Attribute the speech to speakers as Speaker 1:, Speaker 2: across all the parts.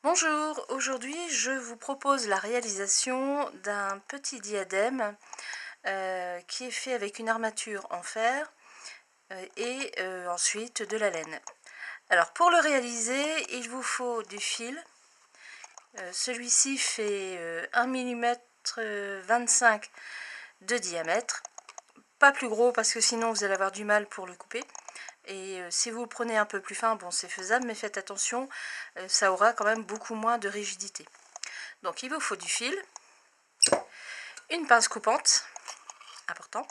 Speaker 1: Bonjour, aujourd'hui je vous propose la réalisation d'un petit diadème qui est fait avec une armature en fer et ensuite de la laine. Alors pour le réaliser, il vous faut du fil. Celui-ci fait 1 mm 25 de diamètre. Pas plus gros parce que sinon vous allez avoir du mal pour le couper. Et si vous le prenez un peu plus fin, bon c'est faisable, mais faites attention, ça aura quand même beaucoup moins de rigidité. Donc il vous faut du fil, une pince coupante, important,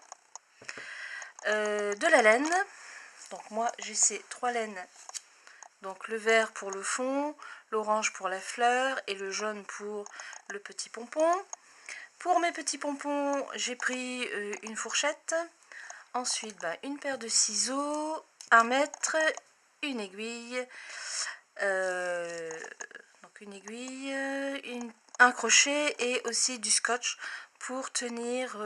Speaker 1: de la laine. Donc moi j'ai ces 3 laines, donc le vert pour le fond, l'orange pour la fleur et le jaune pour le petit pompon. Pour mes petits pompons, j'ai pris une fourchette, ensuite une paire de ciseaux, 1 mètre, une aiguille, donc une aiguille, un crochet et aussi du scotch pour tenir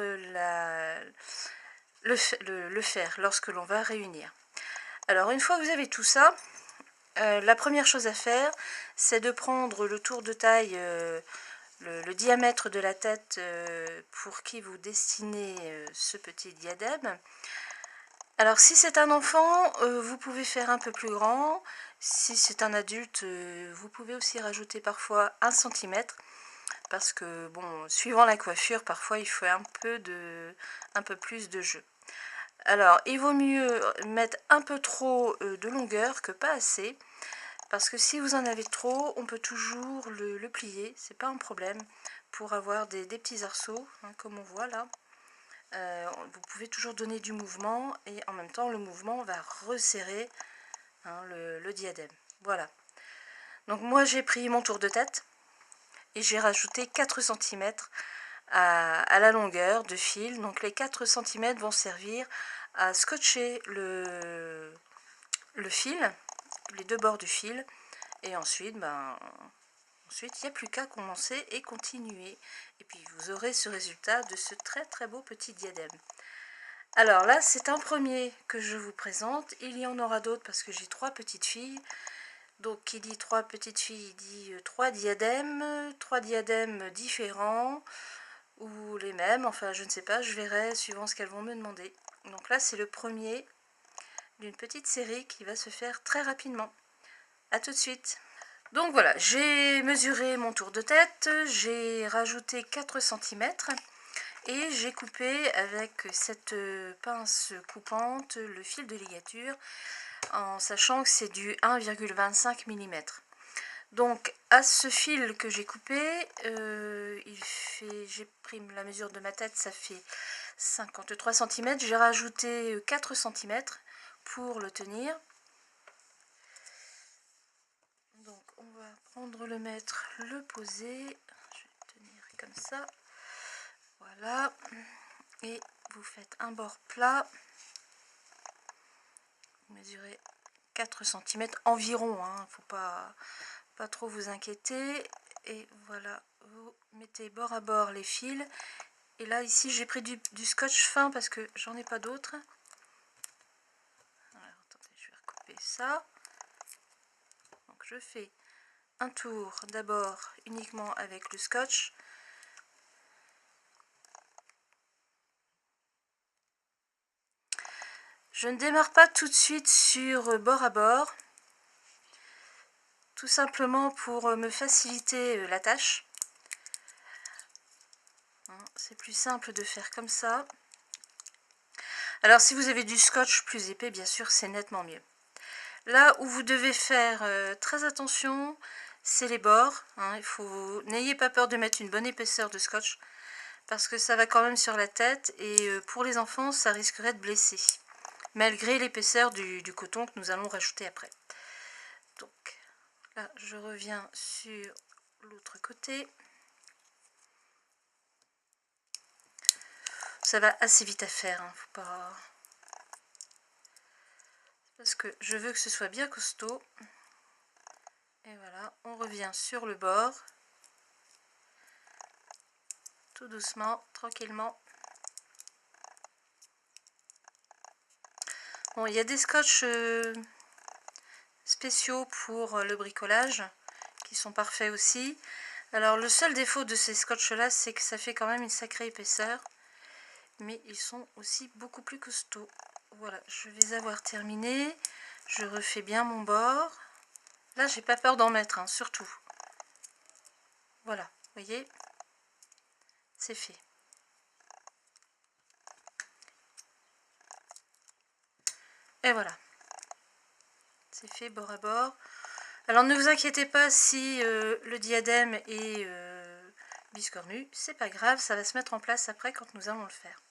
Speaker 1: le fer lorsque l'on va réunir. Alors une fois que vous avez tout ça, la première chose à faire, c'est de prendre le tour de taille, le diamètre de la tête pour qui vous destinez ce petit diadème. Alors si c'est un enfant, vous pouvez faire un peu plus grand. Si c'est un adulte, vous pouvez aussi rajouter parfois 1 cm. Parce que, bon, suivant la coiffure, parfois il faut un peu plus de jeu. Alors, il vaut mieux mettre un peu trop de longueur que pas assez. Parce que si vous en avez trop, on peut toujours le plier, c'est pas un problème. Pour avoir des petits arceaux, hein, comme on voit là. Vous pouvez toujours donner du mouvement et en même temps le mouvement va resserrer le diadème. Voilà. Donc moi j'ai pris mon tour de tête et j'ai rajouté 4 cm à la longueur de fil. Donc les 4 cm vont servir à scotcher le fil, les deux bords du fil. Et ensuite, ensuite il n'y a plus qu'à commencer et continuer. Et puis vous aurez ce résultat de ce très beau petit diadème. Alors là, c'est un premier que je vous présente. Il y en aura d'autres parce que j'ai 3 petites filles. Donc qui dit 3 petites filles dit 3 diadèmes différents ou les mêmes. Enfin, je ne sais pas, je verrai suivant ce qu'elles vont me demander. Donc là, c'est le premier d'une petite série qui va se faire très rapidement. A tout de suite. Donc voilà, j'ai mesuré mon tour de tête, j'ai rajouté 4 cm. Et j'ai coupé avec cette pince coupante le fil de ligature en sachant que c'est du 1,25 mm. Donc à ce fil que j'ai coupé, j'ai pris la mesure de ma tête, ça fait 53 cm. J'ai rajouté 4 cm pour le tenir. Donc on va prendre le mètre, le poser. Je vais le tenir comme ça. Voilà. Et vous faites un bord plat. Vous mesurez 4 cm environ, hein, faut pas trop vous inquiéter. Et voilà, vous mettez bord à bord les fils. Et là, ici, j'ai pris du scotch fin parce que j'en ai pas d'autre. Alors, attendez, je vais recouper ça. Donc, je fais un tour d'abord uniquement avec le scotch. Je ne démarre pas tout de suite sur bord à bord. Tout simplement pour me faciliter la tâche. C'est plus simple de faire comme ça. Alors si vous avez du scotch plus épais, bien sûr, c'est nettement mieux. Là où vous devez faire très attention, c'est les bords. N'ayez pas peur de mettre une bonne épaisseur de scotch, parce que ça va quand même sur la tête, et pour les enfants, ça risquerait de blesser, malgré l'épaisseur du coton que nous allons rajouter après. Donc là, je reviens sur l'autre côté. Ça va assez vite à faire, hein, faut pas... parce que je veux que ce soit bien costaud. Et voilà, on revient sur le bord, tout doucement, tranquillement. Bon, il y a des scotch spéciaux pour le bricolage qui sont parfaits aussi. Alors le seul défaut de ces scotch là, c'est que ça fait quand même une sacrée épaisseur, mais ils sont aussi beaucoup plus costauds. Voilà, je vais avoir terminé. Je refais bien mon bord. Là, j'ai pas peur d'en mettre, hein, surtout. Voilà, vous voyez, c'est fait. Et voilà, c'est fait bord à bord. Alors ne vous inquiétez pas si le diadème est biscornu, c'est pas grave, ça va se mettre en place après quand nous allons le faire.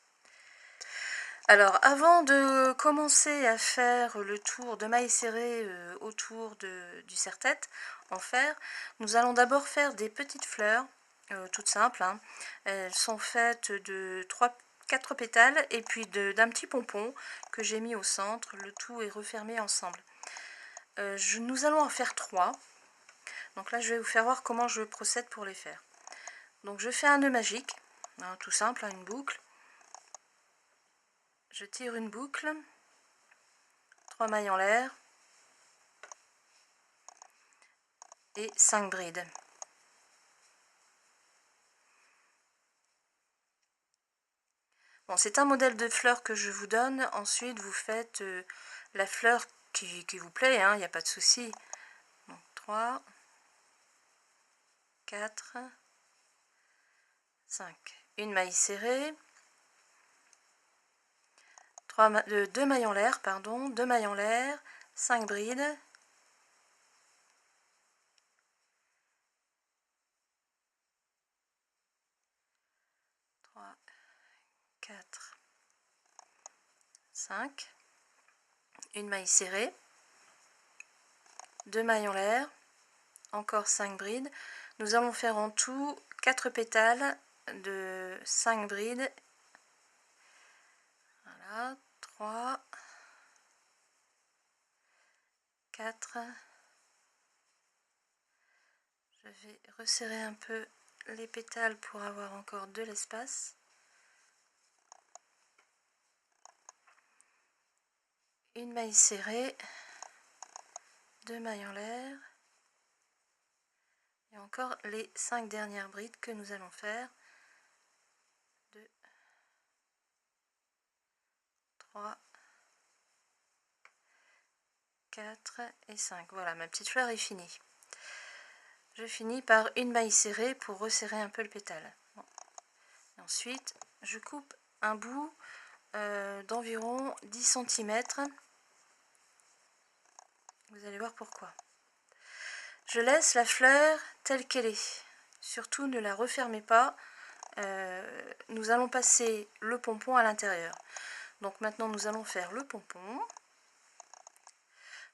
Speaker 1: Alors avant de commencer à faire le tour de mailles serrées autour du serre-tête en fer, nous allons d'abord faire des petites fleurs, toutes simples, hein. Elles sont faites de 4 pétales et puis d'un petit pompon que j'ai mis au centre, le tout est refermé ensemble. Nous allons en faire 3. Donc là, je vais vous faire voir comment je procède pour les faire. Donc je fais un nœud magique, hein, tout simple, hein, une boucle. Je tire une boucle, 3 mailles en l'air et 5 brides. Bon, c'est un modèle de fleur que je vous donne. Ensuite, vous faites la fleur qui vous plaît, hein, il n'y a pas de souci. Donc 3, 4, 5. Une maille serrée. 2 mailles en l'air, pardon, 2 mailles en l'air, 5 brides. 3, 4, 5. Une maille serrée. 2 mailles en l'air, encore 5 brides. Nous allons faire en tout 4 pétales de 5 brides. Voilà, 3, 4. Je vais resserrer un peu les pétales pour avoir encore de l'espace. Une maille serrée, 2 mailles en l'air. Et encore les 5 dernières brides que nous allons faire. 2, 3, 4 et 5. Voilà, ma petite fleur est finie. Je finis par une maille serrée pour resserrer un peu le pétale. Bon. Ensuite, je coupe un bout d'environ 10 cm. Vous allez voir pourquoi. Je laisse la fleur telle qu'elle est. Surtout, ne la refermez pas. Nous allons passer le pompon à l'intérieur. Donc maintenant, nous allons faire le pompon.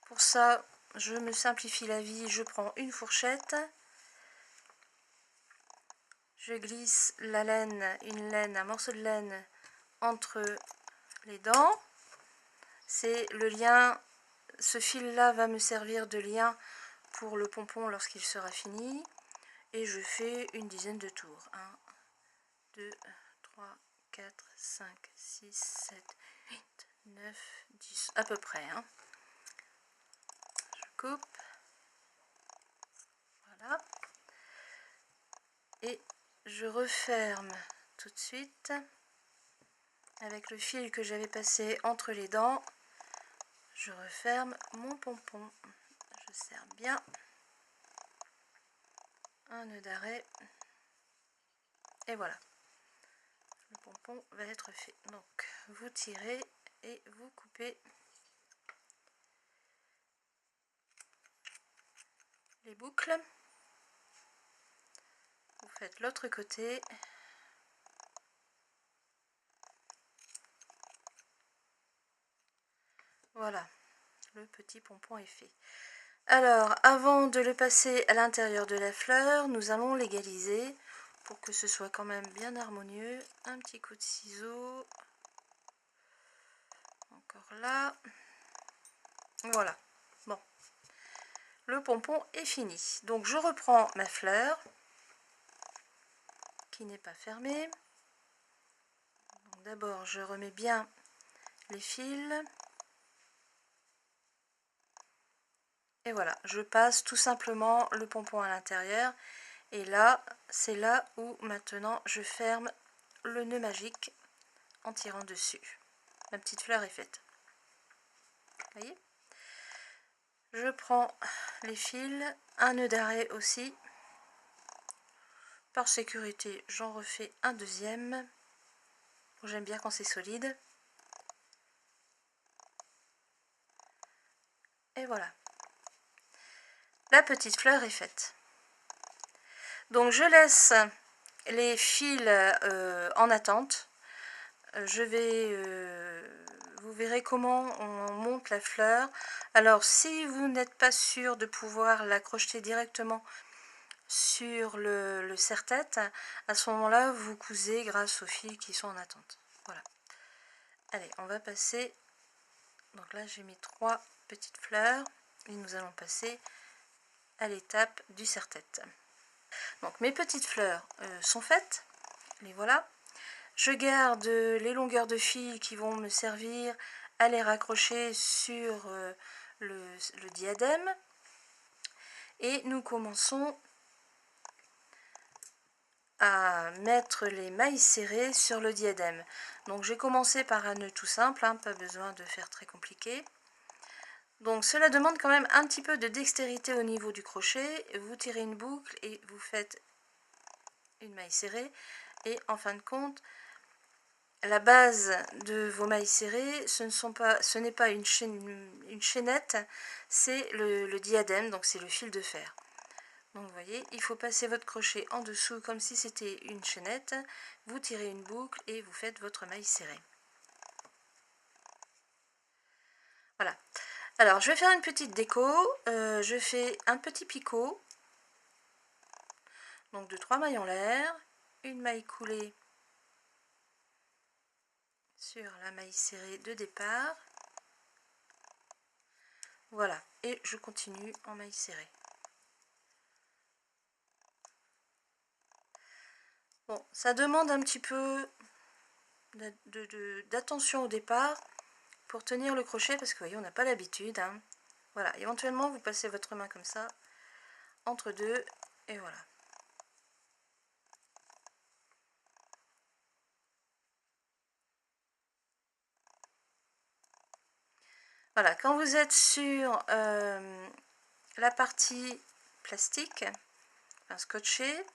Speaker 1: Pour ça, je me simplifie la vie. Je prends une fourchette. Je glisse la laine, un morceau de laine entre les dents. C'est le lien. Ce fil-là va me servir de lien pour le pompon lorsqu'il sera fini. Et je fais une dizaine de tours. 1, 2, 3, 4, 5, 6, 7, 8, 9, 10, à peu près. Hein. Je coupe. Voilà. Et je referme tout de suite avec le fil que j'avais passé entre les dents. Je referme mon pompon. Je serre bien. Un nœud d'arrêt. Et voilà. Le pompon va être fait. Donc, vous tirez et vous coupez les boucles. Vous faites l'autre côté. Voilà, le petit pompon est fait. Alors, avant de le passer à l'intérieur de la fleur, nous allons l'égaliser pour que ce soit quand même bien harmonieux. Un petit coup de ciseau. Encore là. Voilà. Bon. Le pompon est fini. Donc, je reprends ma fleur qui n'est pas fermée. D'abord, je remets bien les fils. Et voilà, je passe tout simplement le pompon à l'intérieur. Et là, c'est là où maintenant je ferme le nœud magique en tirant dessus. Ma petite fleur est faite. Vous voyez? Je prends les fils, un nœud d'arrêt aussi. Par sécurité, j'en refais un deuxième. J'aime bien quand c'est solide. Et voilà. La petite fleur est faite. Donc je laisse les fils en attente. Vous verrez comment on monte la fleur. Alors si vous n'êtes pas sûr de pouvoir la crocheter directement sur le serre-tête, à ce moment-là vous cousez grâce aux fils qui sont en attente. Voilà. Allez, on va passer. Donc là j'ai mis 3 petites fleurs et nous allons passer à l'étape du serre-tête. Donc mes petites fleurs sont faites, les voilà. Je garde les longueurs de fil qui vont me servir à les raccrocher sur le diadème. Et nous commençons à mettre les mailles serrées sur le diadème. Donc j'ai commencé par un nœud tout simple, hein, pas besoin de faire très compliqué. Donc cela demande quand même un petit peu de dextérité au niveau du crochet. Vous tirez une boucle et vous faites une maille serrée. Et en fin de compte, la base de vos mailles serrées, ce n'est pas une chaînette, c'est le diadème, donc c'est le fil de fer. Donc vous voyez, il faut passer votre crochet en dessous comme si c'était une chaînette. Vous tirez une boucle et vous faites votre maille serrée. Voilà. Alors je vais faire une petite déco. Je fais un petit picot. Donc de 3 mailles en l'air. Une maille coulée sur la maille serrée de départ. Voilà. Et je continue en maille serrée. Bon, ça demande un petit peu d'attention au départ pour tenir le crochet parce que vous voyez, on n'a pas l'habitude. Hein. Voilà, éventuellement vous passez votre main comme ça entre deux et voilà. Voilà, quand vous êtes sur la partie plastique, enfin scotché,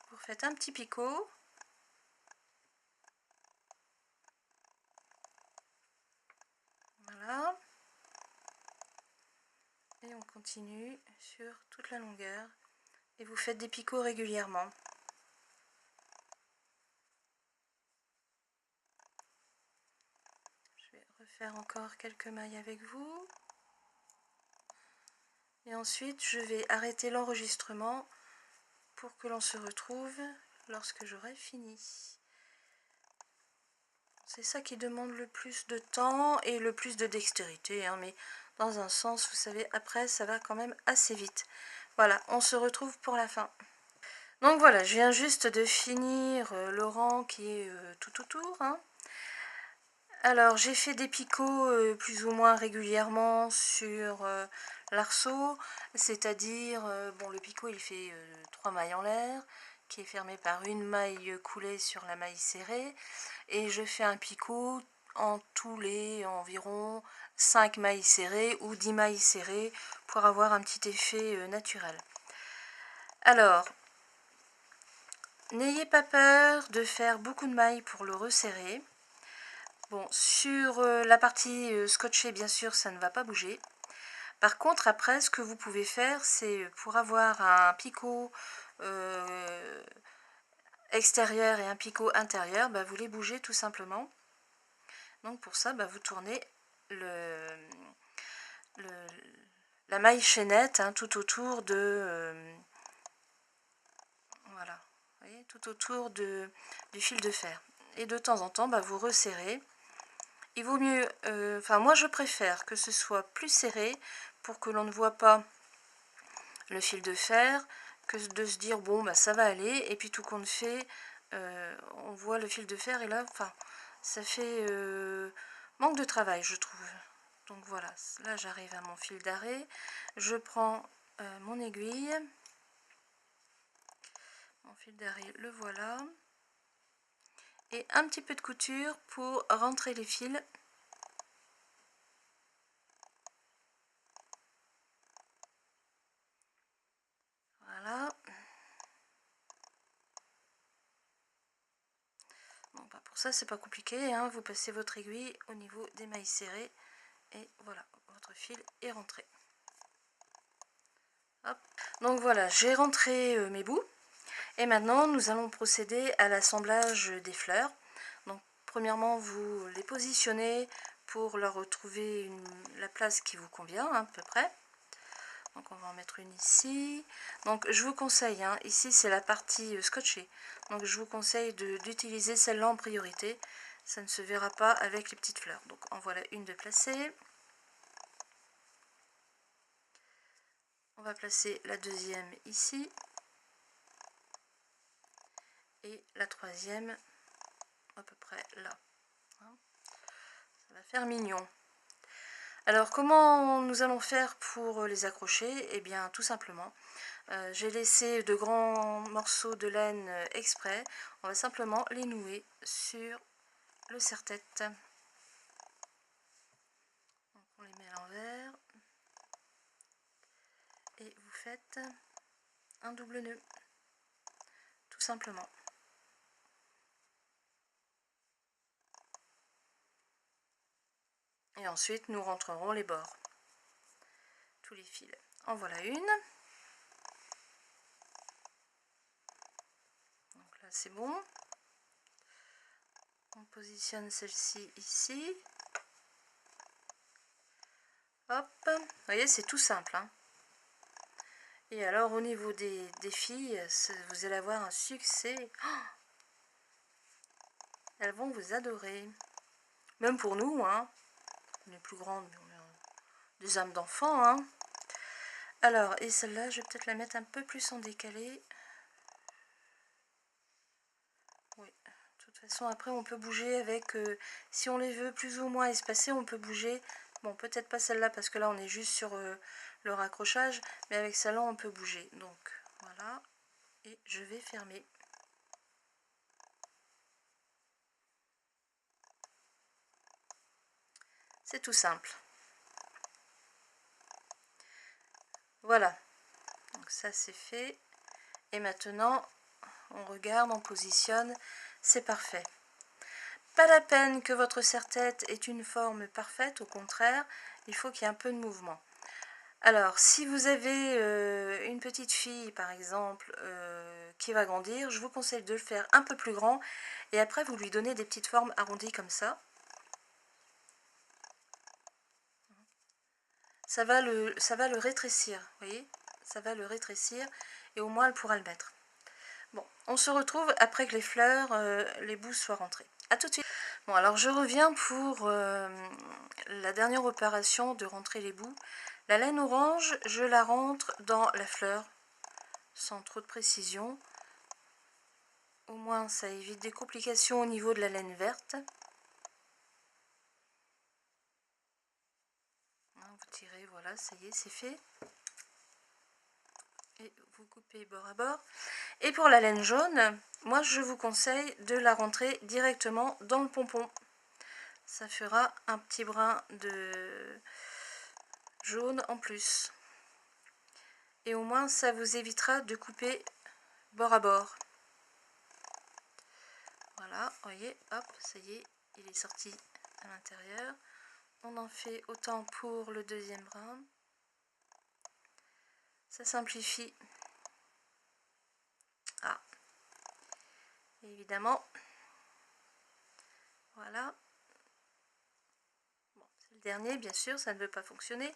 Speaker 1: vous faites un petit picot. Voilà. Et on continue sur toute la longueur. Et vous faites des picots régulièrement. Je vais refaire encore quelques mailles avec vous. Et ensuite, je vais arrêter l'enregistrement pour que l'on se retrouve lorsque j'aurai fini. C'est ça qui demande le plus de temps et le plus de dextérité, hein, mais dans un sens, vous savez, après, ça va quand même assez vite. Voilà, on se retrouve pour la fin. Donc voilà, je viens juste de finir le rang qui est tout autour. Hein. Alors, j'ai fait des picots plus ou moins régulièrement sur l'arceau, c'est-à-dire, bon, le picot, il fait 3 mailles en l'air, qui est fermé par une maille coulée sur la maille serrée, et je fais un picot en tous les environ 5 mailles serrées ou 10 mailles serrées pour avoir un petit effet naturel. Alors, n'ayez pas peur de faire beaucoup de mailles pour le resserrer. Bon, sur la partie scotchée, bien sûr, ça ne va pas bouger. Par contre, après, ce que vous pouvez faire, c'est pour avoir un picot extérieur et un picot intérieur, bah, vous les bougez tout simplement. Donc pour ça, bah, vous tournez la maille chaînette hein, tout autour de... voilà, vous voyez, tout autour du fil de fer. Et de temps en temps, bah, vous resserrez. Il vaut mieux, enfin moi je préfère que ce soit plus serré pour que l'on ne voit pas le fil de fer, que de se dire bon bah ça va aller, et puis tout compte fait, on voit le fil de fer et là, enfin ça fait manque de travail je trouve, Donc voilà, là j'arrive à mon fil d'arrêt, je prends mon aiguille, mon fil d'arrêt, le voilà, et un petit peu de couture pour rentrer les fils. Voilà. Bon, bah pour ça c'est pas compliqué, hein. Vous passez votre aiguille au niveau des mailles serrées et voilà, votre fil est rentré. Hop. Donc voilà, j'ai rentré mes bouts et maintenant nous allons procéder à l'assemblage des fleurs. Donc premièrement, vous les positionnez pour leur retrouver la place qui vous convient, hein, à peu près. Donc on va en mettre une ici. Donc je vous conseille, hein, ici c'est la partie scotchée, donc je vous conseille d'utiliser celle-là en priorité, ça ne se verra pas avec les petites fleurs. Donc en voilà une de placée. On va placer la deuxième ici et la troisième à peu près là. Ça va faire mignon. Alors comment nous allons faire pour les accrocher? Eh bien tout simplement, j'ai laissé de grands morceaux de laine exprès. On va simplement les nouer sur le serre-tête. On les met à l'envers et vous faites un double nœud, tout simplement. Et ensuite nous rentrerons les bords, tous les fils. En voilà une. Donc là c'est bon. On positionne celle-ci ici. Hop, vous voyez c'est tout simple, hein. Et alors au niveau des filles, vous allez avoir un succès. Oh, elles vont vous adorer. Même pour nous, hein. On est plus grandes, mais on a des âmes d'enfant, hein. Alors, et celle-là, je vais peut-être la mettre un peu plus en décalé. Oui, de toute façon, après, on peut bouger avec... si on les veut plus ou moins espacés, on peut bouger. Bon, peut-être pas celle-là, parce que là, on est juste sur le raccrochage. Mais avec celle-là, on peut bouger. Donc, voilà. Et je vais fermer. C'est tout simple. Voilà. Donc ça, c'est fait. Et maintenant, on regarde, on positionne. C'est parfait. Pas la peine que votre serre-tête ait une forme parfaite, au contraire, il faut qu'il y ait un peu de mouvement. Alors, si vous avez une petite fille, par exemple, qui va grandir, je vous conseille de le faire un peu plus grand, et après vous lui donnez des petites formes arrondies comme ça. Ça va le rétrécir, vous voyez, ça va le rétrécir, et au moins elle pourra le mettre. Bon, on se retrouve après que les fleurs, les bouts soient rentrés. A tout de suite. Bon, alors je reviens pour la dernière opération de rentrer les bouts. La laine orange, je la rentre dans la fleur, sans trop de précision. Au moins, ça évite des complications au niveau de la laine verte. Vous tirez, voilà, ça y est, c'est fait. Et vous coupez bord à bord. Et pour la laine jaune, moi je vous conseille de la rentrer directement dans le pompon. Ça fera un petit brin de jaune en plus. Et au moins ça vous évitera de couper bord à bord. Voilà, voyez, hop, ça y est, il est sorti à l'intérieur. On en fait autant pour le deuxième brin. Ça simplifie. Ah, évidemment. Voilà. Bon, c'est le dernier, bien sûr, ça ne veut pas fonctionner.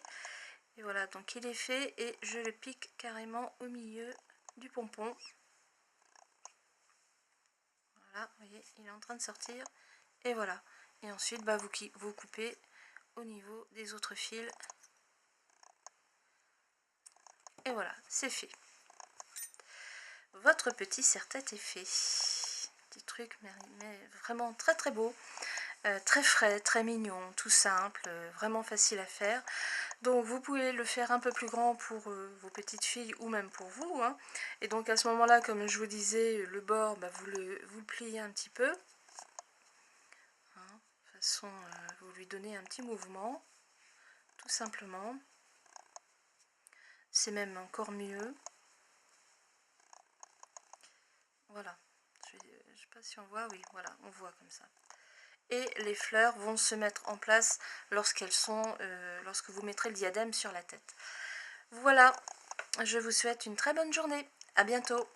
Speaker 1: Et voilà, donc il est fait et je le pique carrément au milieu du pompon. Voilà, vous voyez, il est en train de sortir. Et voilà. Et ensuite, bah, vous coupez au niveau des autres fils. Et voilà, c'est fait. Votre petit serre-tête est fait. Petit truc, mais vraiment très très beau. très frais, très mignon, tout simple, vraiment facile à faire. Donc vous pouvez le faire un peu plus grand pour vos petites filles ou même pour vous, hein. Et donc à ce moment-là, comme je vous disais, le bord, bah, vous le pliez un petit peu. Hein, de façon, vous lui donnez un petit mouvement, tout simplement. C'est même encore mieux. Voilà. Je ne sais pas si on voit, oui, voilà, on voit comme ça. Et les fleurs vont se mettre en place lorsqu'elles sont, lorsque vous mettrez le diadème sur la tête. Voilà, je vous souhaite une très bonne journée. À bientôt.